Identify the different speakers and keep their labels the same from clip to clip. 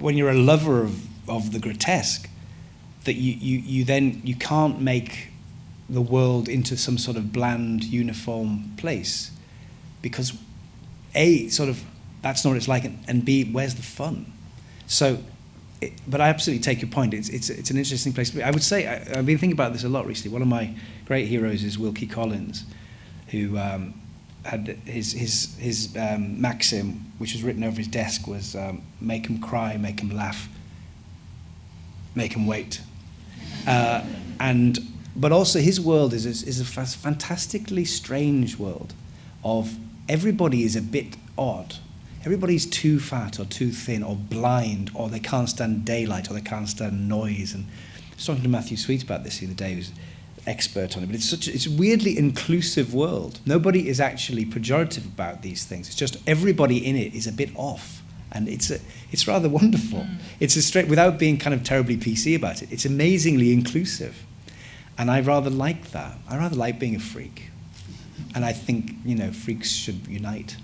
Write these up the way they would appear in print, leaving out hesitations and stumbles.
Speaker 1: when you're a lover of the grotesque, that you then can't make the world into some sort of bland, uniform place, because A, sort of, that's not what it's like, and B, where's the fun? So, but I absolutely take your point. It's an interesting place to be. I would say, I've been thinking about this a lot recently. One of my great heroes is Wilkie Collins, who had his maxim, which was written over his desk, was make him cry, make him laugh, make him wait. But also his world is a fantastically strange world of everybody is a bit odd. Everybody's too fat or too thin or blind, or they can't stand daylight, or they can't stand noise. And I was talking to Matthew Sweet about this the other day, who's an expert on it. But it's a weirdly inclusive world. Nobody is actually pejorative about these things. It's just everybody in it is a bit off, and it's rather wonderful. It's a straight, without being kind of terribly PC about it. It's amazingly inclusive, and I rather like that. I rather like being a freak, and I think freaks should unite.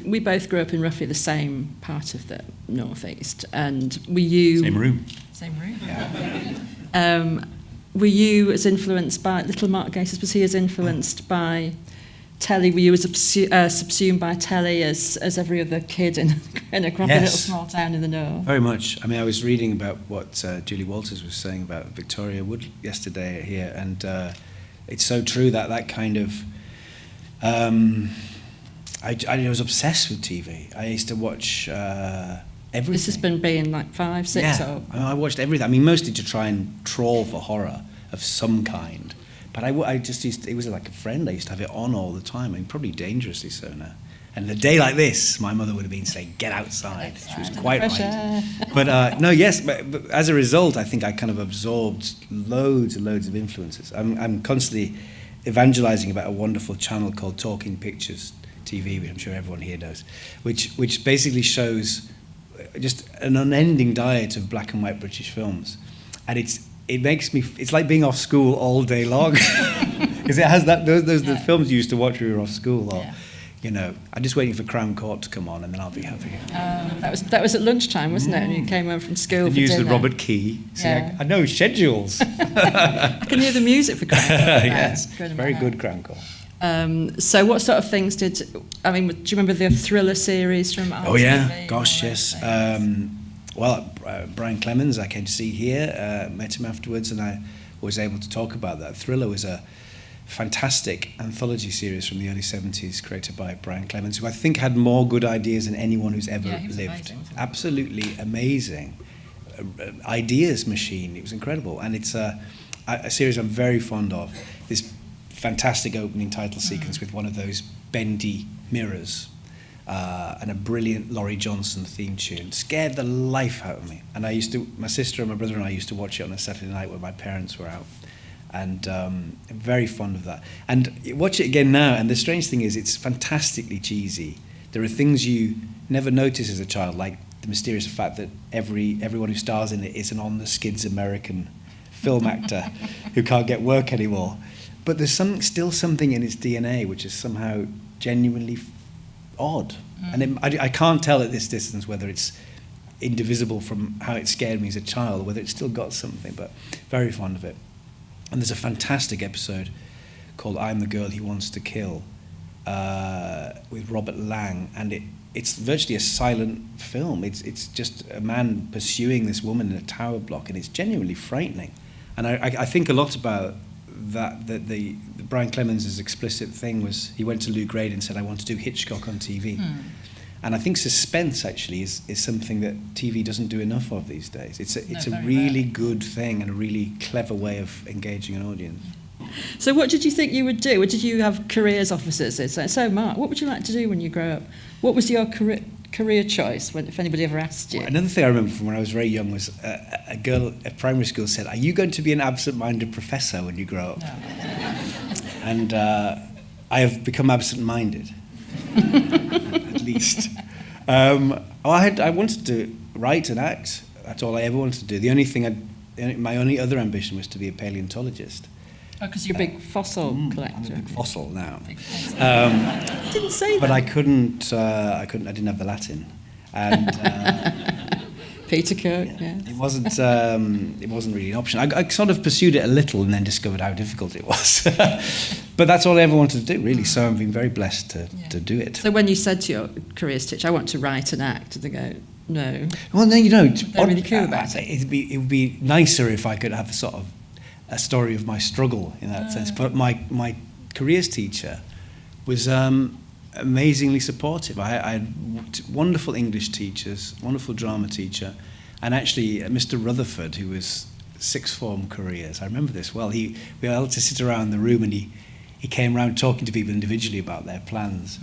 Speaker 2: We both grew up in roughly the same part of the northeast, and were you...
Speaker 3: Same room.
Speaker 2: Yeah. Were you as influenced by... Little Mark Gatiss, was he as influenced by telly? Were you as subsumed by telly as every other kid in a grumpy little small town in the north?
Speaker 1: Very much. I mean, I was reading about what Julie Walters was saying about Victoria Wood yesterday here, and it's so true that kind of... I was obsessed with TV. I used to watch everything.
Speaker 2: This has been being like 5, 6
Speaker 1: or... I watched everything. I mean, mostly to try and trawl for horror of some kind. But I just used to, it was like a friend. I used to have it on all the time. I mean, probably dangerously so now. And a day like this, my mother would have been saying, get outside. She was quite right. But but as a result, I think I kind of absorbed loads and loads of influences. I'm constantly evangelizing about a wonderful channel called Talking Pictures TV, which I'm sure everyone here knows, which basically shows just an unending diet of black and white British films, and it makes me, it's like being off school all day long, because it has those the films you used to watch when you were off school, or I'm just waiting for Crown Court to come on, and then I'll be happy.
Speaker 2: That was at lunchtime, wasn't it? And you came home from school.
Speaker 1: The news with Robert Key. See, I know schedules.
Speaker 2: I can hear the music for Crown Court.
Speaker 1: Yes, very good Crown Court.
Speaker 2: So what sort of things do you remember the Thriller series from RTV?
Speaker 1: Oh yeah, gosh, yes. Brian Clemens, I came to see here, met him afterwards, and I was able to talk about that. Thriller was a fantastic anthology series from the early 70s created by Brian Clemens, who I think had more good ideas than anyone who's ever lived.
Speaker 2: Amazing,
Speaker 1: absolutely amazing. Ideas machine, it was incredible. And it's a series I'm very fond of. This fantastic opening title sequence with one of those bendy mirrors and a brilliant Laurie Johnson theme tune. Scared the life out of me. And my sister and my brother and I used to watch it on a Saturday night when my parents were out. And I'm very fond of that. And watch it again now, and the strange thing is it's fantastically cheesy. There are things you never notice as a child, like the mysterious fact that everyone who stars in it is an on-the-skids American film actor who can't get work anymore. But there's still something in its DNA which is somehow genuinely odd. And I can't tell at this distance whether it's indivisible from how it scared me as a child, or whether it's still got something, but very fond of it. And there's a fantastic episode called I'm the Girl He Wants to Kill with Robert Lang, and it's virtually a silent film. It's just a man pursuing this woman in a tower block, and it's genuinely frightening. And I think a lot about that the Brian Clemens' explicit thing was he went to Lou Grade and said, I want to do Hitchcock on TV. And I think suspense actually is something that TV doesn't do enough of these days. It's a really good thing and a really clever way of engaging an audience.
Speaker 2: So what did you think you would do? Or did you have careers officers? So Mark, what would you like to do when you grow up? What was your career choice if anybody ever asked you?
Speaker 1: Well, another thing I remember from when I was very young was a girl at primary school said, are you going to be an absent-minded professor when you grow up? No. And I have become absent-minded. At least. I wanted to write and act. That's all I ever wanted to do. My only other ambition was to be a paleontologist.
Speaker 2: Oh, because you're a big fossil collector.
Speaker 1: I'm a big fossil now.
Speaker 2: I didn't say that.
Speaker 1: But I couldn't. I didn't have the Latin. And
Speaker 2: Peter Cook. Yeah.
Speaker 1: It wasn't really an option. I sort of pursued it a little and then discovered how difficult it was. But that's all I ever wanted to do, really. So I've been very blessed to do it.
Speaker 2: So when you said to your careers teacher, I want to write and act, did they go, no?
Speaker 1: Well, no, you know,
Speaker 2: they're really cool about it.
Speaker 1: It would be nicer if I could have a sort of a story of my struggle in that sense. But my careers teacher was amazingly supportive. I had wonderful English teachers, wonderful drama teacher, and actually Mr. Rutherford, who was sixth form careers. I remember this well. We were able to sit around the room, and he came around talking to people individually about their plans.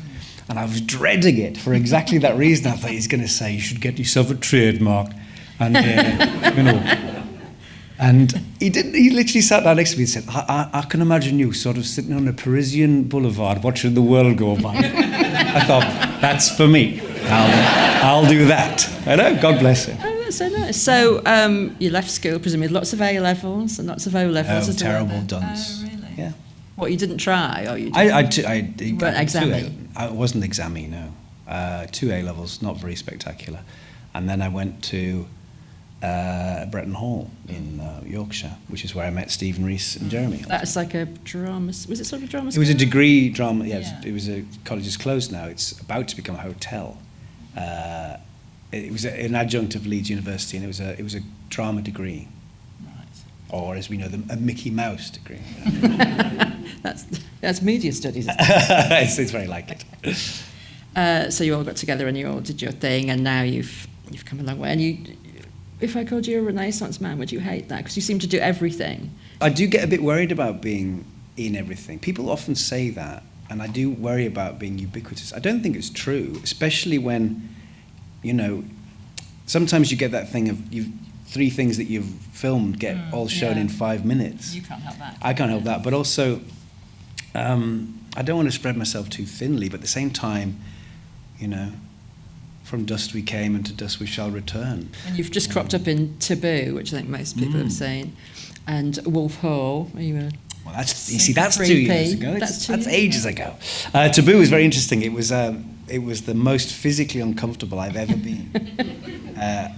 Speaker 1: And I was dreading it for exactly that reason. I thought he's going to say, you should get yourself a trade, Mark. And, you know. And he didn't. He literally sat down next to me and said, I can imagine you sort of sitting on a Parisian boulevard watching the world go by. I thought, that's for me. I'll do that. I know, God bless him.
Speaker 2: Oh, that's so nice. So you left school, presumably, with lots of A-levels and lots of O-levels.
Speaker 1: Oh, terrible dunce.
Speaker 2: Oh, really?
Speaker 1: Yeah.
Speaker 2: What, you didn't try? Or you
Speaker 1: weren't
Speaker 2: examine?
Speaker 1: I wasn't examine, no. 2 A-levels, not very spectacular. And then I went to Bretton Hall in Yorkshire, which is where I met Stephen Rees and Jeremy.
Speaker 2: That's like a drama. Was it sort of drama?
Speaker 1: It was a degree drama. Yeah. It was a college is closed now. It's about to become a hotel. It was an adjunct of Leeds University, and it was a drama degree.
Speaker 2: Right.
Speaker 1: Or, as we know them, a Mickey Mouse degree.
Speaker 2: That's media studies. Isn't it?
Speaker 1: It's very like it.
Speaker 2: So you all got together and you all did your thing, and now you've come a long way. And you. If I called you a Renaissance man, would you hate that? Because you seem to do everything.
Speaker 1: I do get a bit worried about being in everything. People often say that, and I do worry about being ubiquitous. I don't think it's true, especially when, you know, sometimes you get that thing of 3 things that you've filmed get all shown in 5 minutes.
Speaker 2: You can't help that.
Speaker 1: I can't help that, but also I don't want to spread myself too thinly, but at the same time, you know, from dust we came and to dust we shall return.
Speaker 2: And you've just cropped up in Taboo, which I think most people have seen, and Wolf Hall. Well,
Speaker 1: that's 2 years ago. That's ages ago. Taboo was very interesting. It was the most physically uncomfortable I've ever been,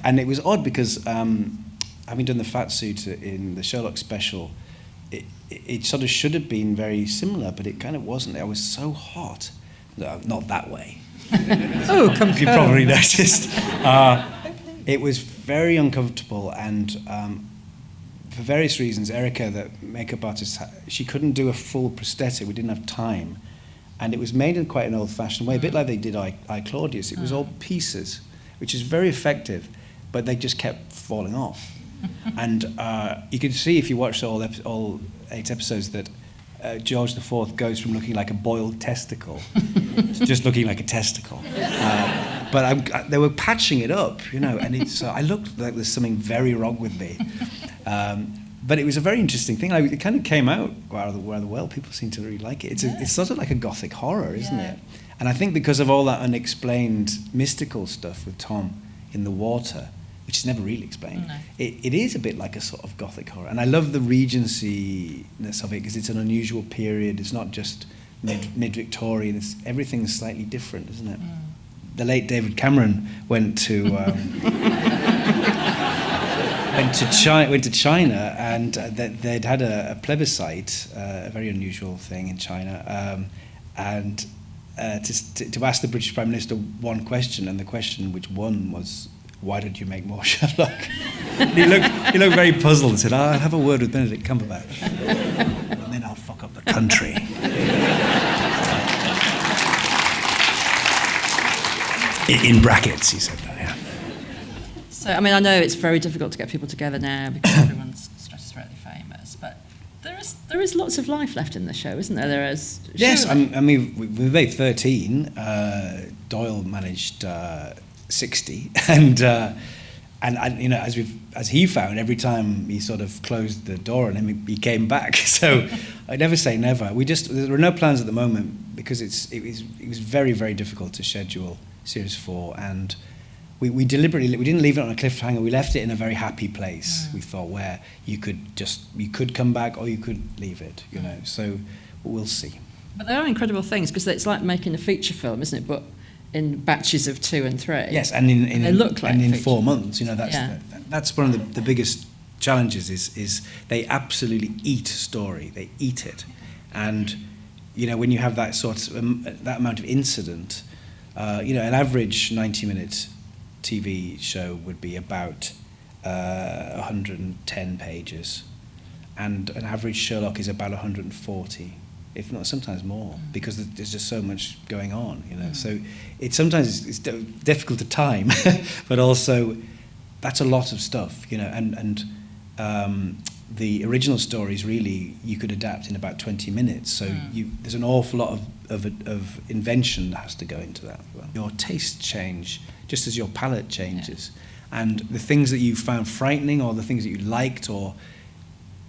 Speaker 1: and it was odd because having done the fat suit in the Sherlock special, it sort of should have been very similar, but it kind of wasn't. I was so hot, not that way.
Speaker 2: Oh, come
Speaker 1: you probably noticed. It was very uncomfortable, and for various reasons, Erica, the makeup artist, she couldn't do a full prosthetic. We didn't have time, and it was made in quite an old-fashioned way, a bit like they did I Claudius. It was all pieces, which is very effective, but they just kept falling off. And you could see if you watched all 8 episodes that George IV goes from looking like a boiled testicle to just looking like a testicle. But they were patching it up, you know, and I looked like there's something very wrong with me. But it was a very interesting thing. It kind of came out rather well. People seem to really like it. It's sort of like a gothic horror, isn't it? And I think because of all that unexplained mystical stuff with Tom in the water, which is never really explained. No. It is a bit like a sort of gothic horror. And I love the Regency-ness of it because it's an unusual period. It's not just mid-Victorian. Everything's slightly different, isn't it? Mm. The late David Cameron went to China, and they'd had a plebiscite, a very unusual thing in China, and to ask the British Prime Minister one question, and the question which won was, why did you make more Sherlock? he looked very puzzled and said, I'll have a word with Benedict Cumberbatch. And then I'll fuck up the country. In brackets, he said that, yeah.
Speaker 2: So, I mean, I know it's very difficult to get people together now because everyone's stratospheric famous, but there is lots of life left in the show, isn't there? There is.
Speaker 1: Yes, I mean, we made 13. Doyle managed 60, and you know, as he found, every time he sort of closed the door on him, he came back. So I never say never. There are no plans at the moment because it was very, very difficult to schedule Series 4, and we deliberately didn't leave it on a cliffhanger. We left it in a very happy place. We thought where you could come back or you could leave it, you know. So we'll see.
Speaker 2: But there are incredible things because it's like making a feature film, isn't it? But in batches of 2 and 3.
Speaker 1: Yes, and
Speaker 2: they look like
Speaker 1: in
Speaker 2: fiction.
Speaker 1: 4 months. That's one of the biggest challenges. Is they absolutely eat story. They eat it, and when you have that that amount of incident, an average 90-minute TV show would be about 110 pages, and an average Sherlock is about 140, if not sometimes more, because there's just so much going on. So sometimes it's difficult to time, but also that's a lot of stuff. And the original stories really you could adapt in about 20 minutes. So there's an awful lot of invention that has to go into that. Your tastes change just as your palate changes. And the things that you found frightening or the things that you liked, or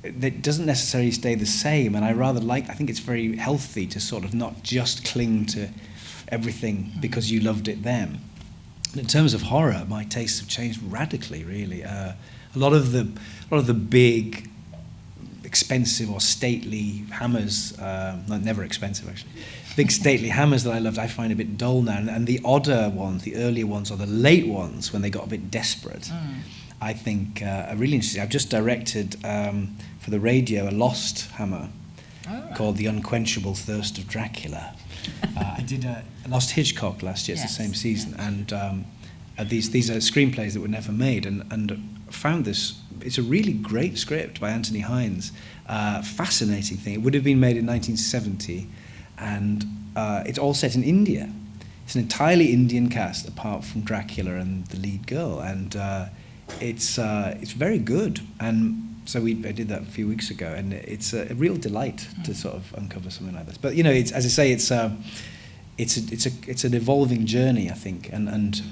Speaker 1: that doesn't necessarily stay the same. And I think it's very healthy to sort of not just cling to everything because you loved it then. In terms of horror, my tastes have changed radically, really. A lot of the big, expensive or stately hammers, never expensive actually, big stately hammers that I loved, I find a bit dull now. And the odder ones, the earlier ones, or the late ones, when they got a bit desperate, I think are really interesting. I've just directed for the radio a lost hammer called The Unquenchable Thirst of Dracula. I did a Lost Hitchcock last year. It's the same season, and these are screenplays that were never made, and found this. It's a really great script by Anthony Hines. Fascinating thing. It would have been made in 1970, and it's all set in India. It's an entirely Indian cast, apart from Dracula and the lead girl, and it's very good. And so I did that a few weeks ago, and it's a real delight to sort of uncover something like this. But it's, as I say, it's an evolving journey, I think, and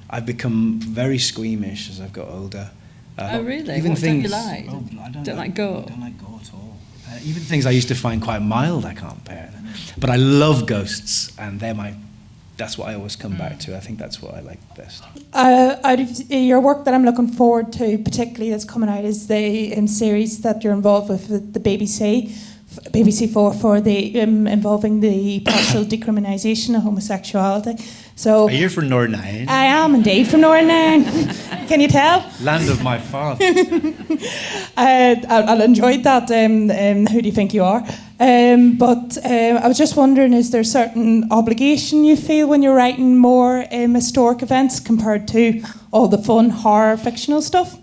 Speaker 1: I've become very squeamish as I've got older.
Speaker 2: Oh really?
Speaker 1: Even
Speaker 2: what
Speaker 1: things,
Speaker 2: don't you like?
Speaker 1: I don't
Speaker 2: like gore?
Speaker 1: I don't like gore at all. Even things I used to find quite mild, I can't bear. But I love ghosts, and that's what I always come back to. I think that's what I like best.
Speaker 3: Out of your work that I'm looking forward to, particularly that's coming out, is the series that you're involved with the BBC4 for the involving the partial decriminalisation of homosexuality. So
Speaker 1: are you from Northern Ireland?
Speaker 3: I am indeed from Northern Ireland. Can you tell?
Speaker 1: Land of my father.
Speaker 3: I enjoyed that. Who do you think you are? But I was just wondering, is there a certain obligation you feel when you're writing more historic events compared to all the fun horror fictional stuff?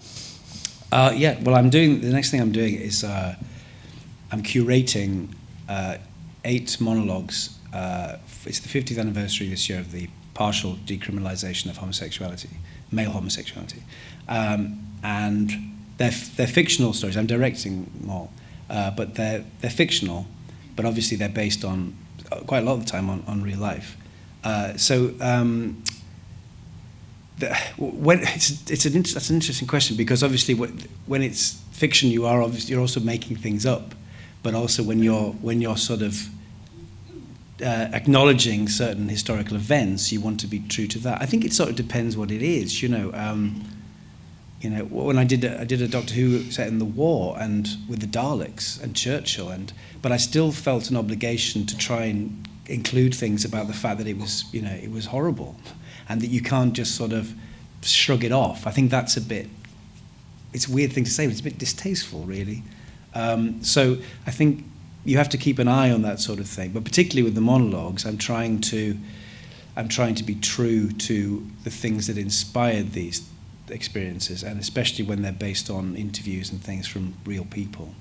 Speaker 1: Yeah. Well, the next thing I'm doing is I'm curating 8 monologues. It's the 50th anniversary this year of the partial decriminalisation of homosexuality, male homosexuality, and they're fictional stories. I'm directing them all, but they're fictional, but obviously they're based on quite a lot of the time on real life. That's an interesting question, because obviously when it's fiction, you're also making things up, but also when you're sort of acknowledging certain historical events, you want to be true to that. I think it sort of depends what it is. When I did a Doctor Who set in the war and with the Daleks and Churchill, but I still felt an obligation to try and include things about the fact that it was horrible, and that you can't just sort of shrug it off. I think that's it's a weird thing to say, but it's a bit distasteful, really. So I think you have to keep an eye on that sort of thing. But particularly with the monologues, I'm trying to be true to the things that inspired these experiences, and especially when they're based on interviews and things from real people.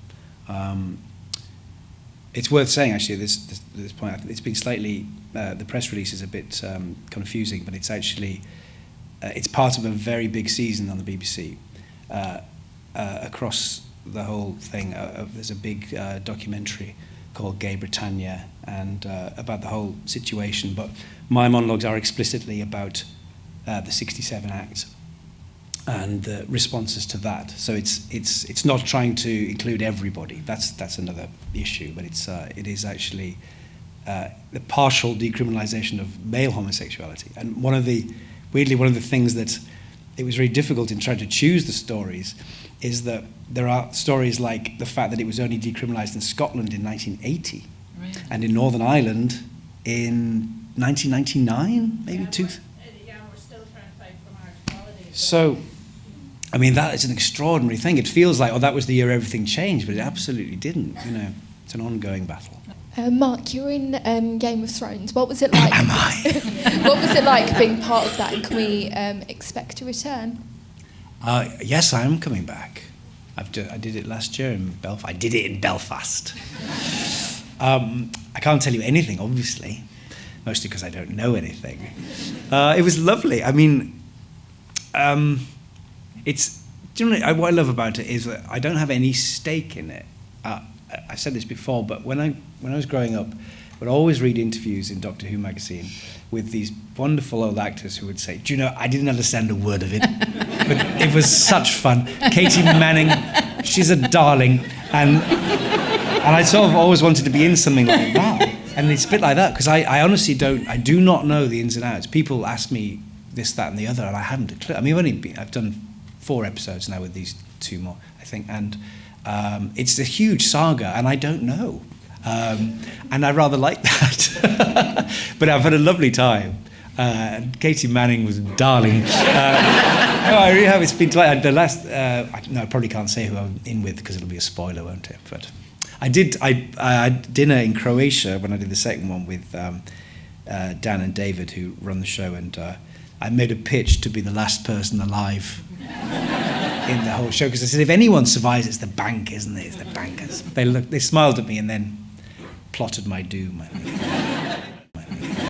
Speaker 1: It's worth saying, actually, at this point, it's been slightly, the press release is a bit confusing, but it's actually, it's part of a very big season on the BBC. Across the whole thing, there's a big documentary called Gay Britannia, and about the whole situation, but my monologues are explicitly about the 67 Act and the responses to that. So it's not trying to include everybody. That's another issue, but it is actually the partial decriminalisation of male homosexuality. And one of the things that it was very difficult in trying to choose the stories is that there are stories like the fact that it was only decriminalised in Scotland in 1980, really? And in Northern Ireland in 1999, maybe two.
Speaker 3: Yeah, we're still trying to fight for marriage equality.
Speaker 1: So, I mean, that is an extraordinary thing. It feels like, that was the year everything changed, but it absolutely didn't. It's an ongoing battle.
Speaker 4: Mark, you were in Game of Thrones. What was it like?
Speaker 1: Am I?
Speaker 4: What was it like being part of that? And can we expect a return?
Speaker 1: Yes, I am coming back. I did it last year in Belfast. I did it in Belfast. I can't tell you anything, obviously, mostly because I don't know anything. It was lovely. I mean, what I love about it is that I don't have any stake in it. I said this before, but when I was growing up, I would always read interviews in Doctor Who magazine with these wonderful old actors who would say, "Do you know, I didn't understand a word of it, but it was such fun. Katie Manning, she's a darling," and I sort of always wanted to be in something like that. And it's a bit like that because I honestly do not know the ins and outs. People ask me this, that, and the other, and I haven't a clue. I mean, I've done 4 episodes now with these 2 more, I think, and it's a huge saga, and I don't know. And I rather like that. But I've had a lovely time. Katie Manning was darling. No, I really have. It's been the last. I probably can't say who I'm in with because it'll be a spoiler, won't it? But I had dinner in Croatia when I did the second one with Dan and David, who run the show, and I made a pitch to be the last person alive in the whole show because I said, if anyone survives, it's the bank, isn't it? It's the bankers. They smiled at me and then plotted my doom.